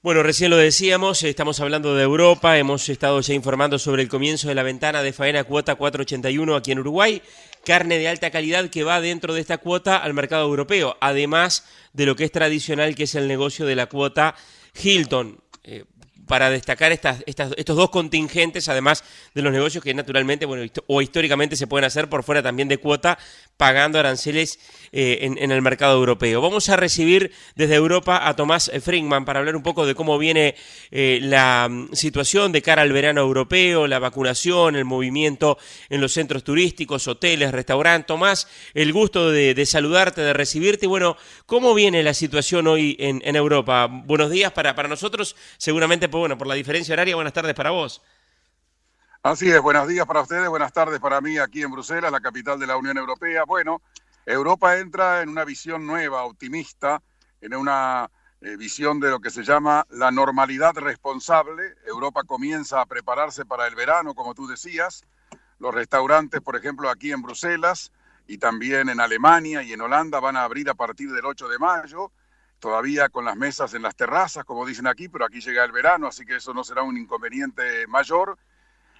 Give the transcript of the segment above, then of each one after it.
Bueno, recién lo decíamos, estamos hablando de Europa, hemos estado ya informando sobre el comienzo de la ventana de faena cuota 481 aquí en Uruguay, carne de alta calidad que va dentro de esta cuota al mercado europeo, además de lo que es tradicional, que es el negocio de la cuota Hilton. Para destacar estos dos contingentes, además de los negocios que naturalmente, bueno, o históricamente se pueden hacer por fuera también de cuota, pagando aranceles en el mercado europeo. Vamos a recibir desde Europa a Tomás Frickman para hablar un poco de cómo viene la situación de cara al verano europeo, la vacunación, el movimiento en los centros turísticos, hoteles, restaurantes. Tomás, el gusto de saludarte, de recibirte. Bueno, ¿cómo viene la situación hoy en Europa? Buenos días para nosotros, seguramente por la diferencia horaria. Buenas tardes para vos. Así es, buenos días para ustedes, buenas tardes para mí aquí en Bruselas, la capital de la Unión Europea. Bueno, Europa entra en una visión nueva, optimista, en una visión de lo que se llama la normalidad responsable. Europa comienza a prepararse para el verano, como tú decías. Los restaurantes, por ejemplo, aquí en Bruselas y también en Alemania y en Holanda van a abrir a partir del 8 de mayo, todavía con las mesas en las terrazas, como dicen aquí, pero aquí llega el verano, así que eso no será un inconveniente mayor.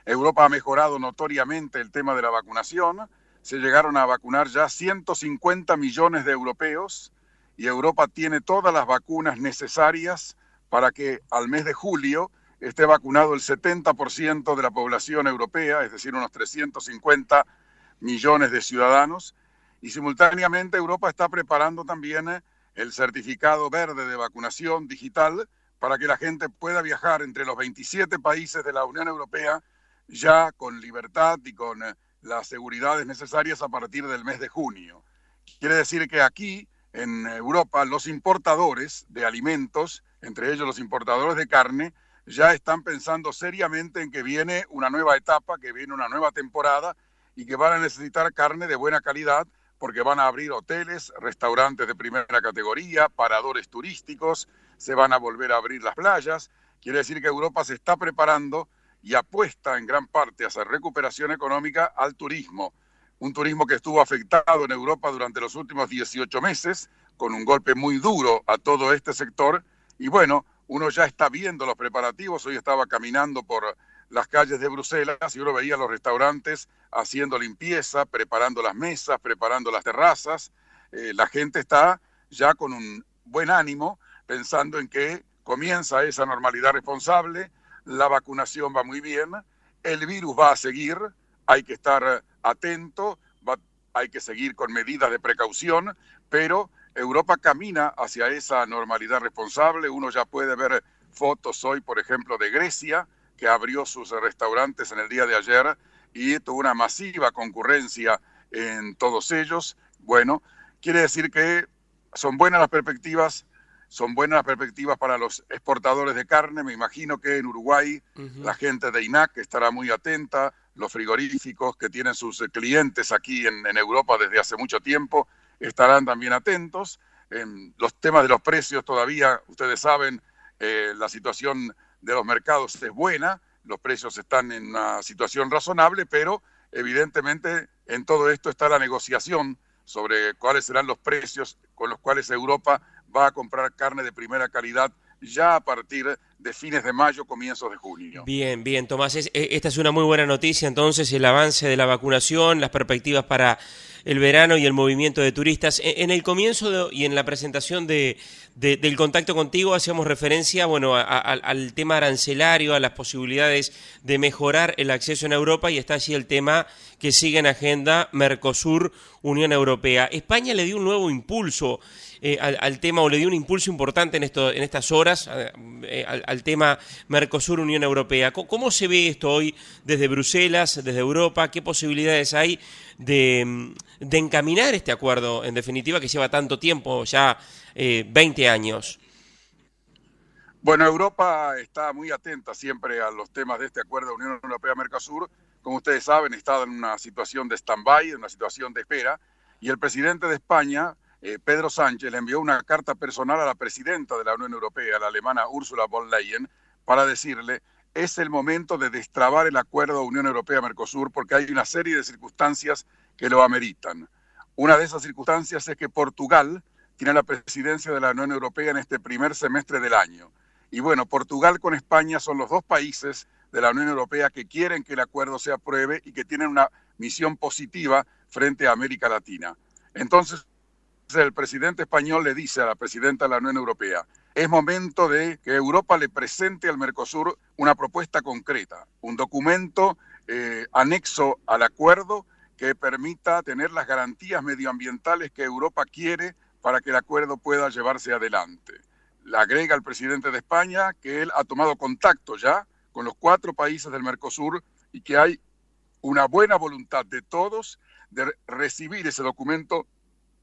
Europa ha mejorado notoriamente el tema de la vacunación. Se llegaron a vacunar ya 150 millones de europeos y Europa tiene todas las vacunas necesarias para que al mes de julio esté vacunado el 70% de la población europea, es decir, unos 350 millones de ciudadanos. Y simultáneamente Europa está preparando también el certificado verde de vacunación digital para que la gente pueda viajar entre los 27 países de la Unión Europea ya con libertad y con las seguridades necesarias a partir del mes de junio. Quiere decir que aquí, en Europa, los importadores de alimentos, entre ellos los importadores de carne, ya están pensando seriamente en que viene una nueva etapa, que viene una nueva temporada y que van a necesitar carne de buena calidad porque van a abrir hoteles, restaurantes de primera categoría, paradores turísticos, se van a volver a abrir las playas. Quiere decir que Europa se está preparando y apuesta en gran parte a hacer recuperación económica al turismo. Un turismo que estuvo afectado en Europa durante los últimos 18 meses, con un golpe muy duro a todo este sector. Y bueno, uno ya está viendo los preparativos. Hoy estaba caminando por las calles de Bruselas y uno veía los restaurantes haciendo limpieza, preparando las mesas, preparando las terrazas. La gente está ya con un buen ánimo, pensando en que comienza esa normalidad responsable. La vacunación va muy bien, el virus va a seguir, hay que estar atento, hay que seguir con medidas de precaución, pero Europa camina hacia esa normalidad responsable. Uno ya puede ver fotos hoy, por ejemplo, de Grecia, que abrió sus restaurantes en el día de ayer y tuvo una masiva concurrencia en todos ellos. Bueno, quiere decir que son buenas las perspectivas. Son buenas las perspectivas para los exportadores de carne. Me imagino que en Uruguay la gente de INAC estará muy atenta, los frigoríficos que tienen sus clientes aquí en Europa desde hace mucho tiempo estarán también atentos. Los temas de los precios todavía, ustedes saben, la situación de los mercados es buena, los precios están en una situación razonable, pero evidentemente en todo esto está la negociación sobre cuáles serán los precios con los cuales Europa va a comprar carne de primera calidad ya a partir de fines de mayo, comienzos de junio. Bien, bien, Tomás. Esta es una muy buena noticia, entonces, el avance de la vacunación, las perspectivas para el verano y el movimiento de turistas. En el comienzo y en la presentación del contacto contigo hacíamos referencia, bueno, al tema arancelario, a las posibilidades de mejorar el acceso en Europa, y está allí el tema que sigue en agenda Mercosur, Unión Europea. España le dio un nuevo impulso al tema, o le dio un impulso importante en estas horas al tema Mercosur, Unión Europea. ¿Cómo se ve esto hoy desde Bruselas, desde Europa? ¿Qué posibilidades hay de encaminar este acuerdo, en definitiva, que lleva tanto tiempo, ya 20 años? Bueno, Europa está muy atenta siempre a los temas de este acuerdo Unión Europea-Mercosur. Como ustedes saben, está en una situación de stand-by, en una situación de espera, y el presidente de España, Pedro Sánchez, le envió una carta personal a la presidenta de la Unión Europea, la alemana Ursula von Leyen, para decirle: es el momento de destrabar el acuerdo Unión Europea-Mercosur porque hay una serie de circunstancias que lo ameritan. Una de esas circunstancias es que Portugal tiene la presidencia de la Unión Europea en este primer semestre del año Y bueno, Portugal con España son los dos países de la Unión Europea que quieren que el acuerdo se apruebe y que tienen una misión positiva frente a América Latina. Entonces, el presidente español le dice a la presidenta de la Unión Europea: es momento de que Europa le presente al Mercosur una propuesta concreta, un documento anexo al acuerdo que permita tener las garantías medioambientales que Europa quiere para que el acuerdo pueda llevarse adelante. Le agrega el presidente de España que él ha tomado contacto ya con los 4 países del Mercosur y que hay una buena voluntad de todos de recibir ese documento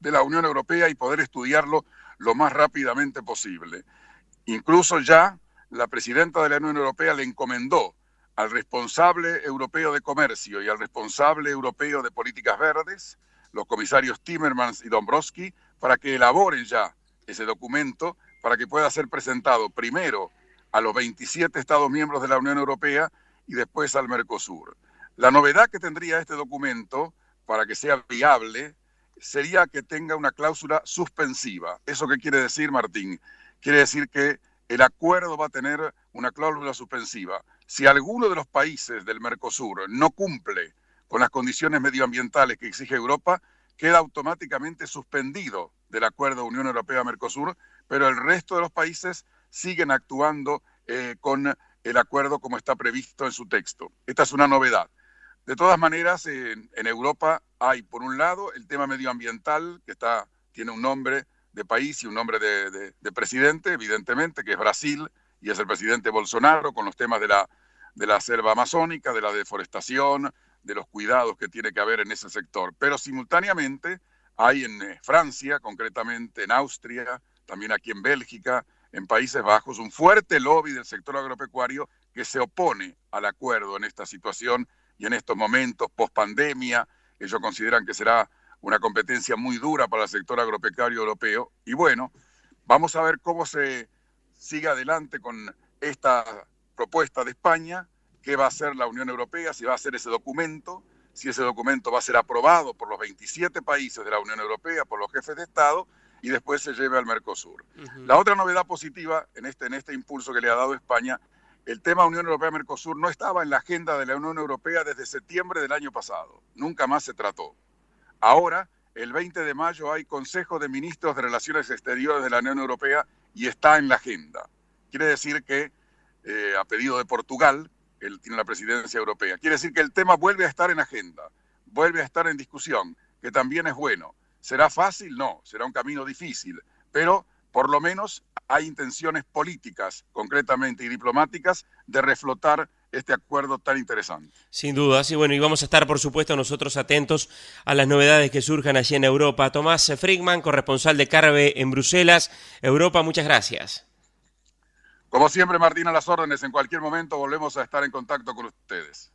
de la Unión Europea y poder estudiarlo lo más rápidamente posible. Incluso ya la presidenta de la Unión Europea le encomendó al responsable europeo de comercio y al responsable europeo de políticas verdes, los comisarios Timmermans y Dombrovskis, para que elaboren ya ese documento para que pueda ser presentado primero a los 27 Estados miembros de la Unión Europea y después al Mercosur. La novedad que tendría este documento, para que sea viable, sería que tenga una cláusula suspensiva. ¿Eso qué quiere decir, Martín? Quiere decir que el acuerdo va a tener una cláusula suspensiva. Si alguno de los países del Mercosur no cumple con las condiciones medioambientales que exige Europa, queda automáticamente suspendido del acuerdo Unión Europea-Mercosur, pero el resto de los países siguen actuando con el acuerdo como está previsto en su texto. Esta es una novedad. De todas maneras, en Europa hay, por un lado, el tema medioambiental, que tiene un nombre de país y un nombre de presidente, evidentemente, que es Brasil, y es el presidente Bolsonaro, con los temas de la selva amazónica, de la deforestación, de los cuidados que tiene que haber en ese sector. Pero simultáneamente hay en Francia, concretamente en Austria, también aquí en Bélgica, en Países Bajos, un fuerte lobby del sector agropecuario que se opone al acuerdo en esta situación y en estos momentos post-pandemia. Ellos consideran que será una competencia muy dura para el sector agropecuario europeo. Y bueno, vamos a ver cómo se sigue adelante con esta propuesta de España, qué va a hacer la Unión Europea, si va a hacer ese documento, si ese documento va a ser aprobado por los 27 países de la Unión Europea, por los jefes de Estado, y después se lleve al Mercosur. La otra novedad positiva en este impulso que le ha dado España, el tema Unión Europea-Mercosur no estaba en la agenda de la Unión Europea desde septiembre del año pasado. Nunca más se trató. Ahora, el 20 de mayo, hay Consejo de Ministros de Relaciones Exteriores de la Unión Europea y está en la agenda. Quiere decir que, a pedido de Portugal, él tiene la presidencia europea, quiere decir que el tema vuelve a estar en agenda, vuelve a estar en discusión, que también es bueno. ¿Será fácil? No, será un camino difícil, pero por lo menos hay intenciones políticas, concretamente, y diplomáticas, de reflotar este acuerdo tan interesante. Sin duda, sí, bueno, y vamos a estar, por supuesto, nosotros atentos a las novedades que surjan allí en Europa. Tomás Frigman, corresponsal de Carve en Bruselas, Europa, muchas gracias. Como siempre, Martín, a las órdenes. En cualquier momento volvemos a estar en contacto con ustedes.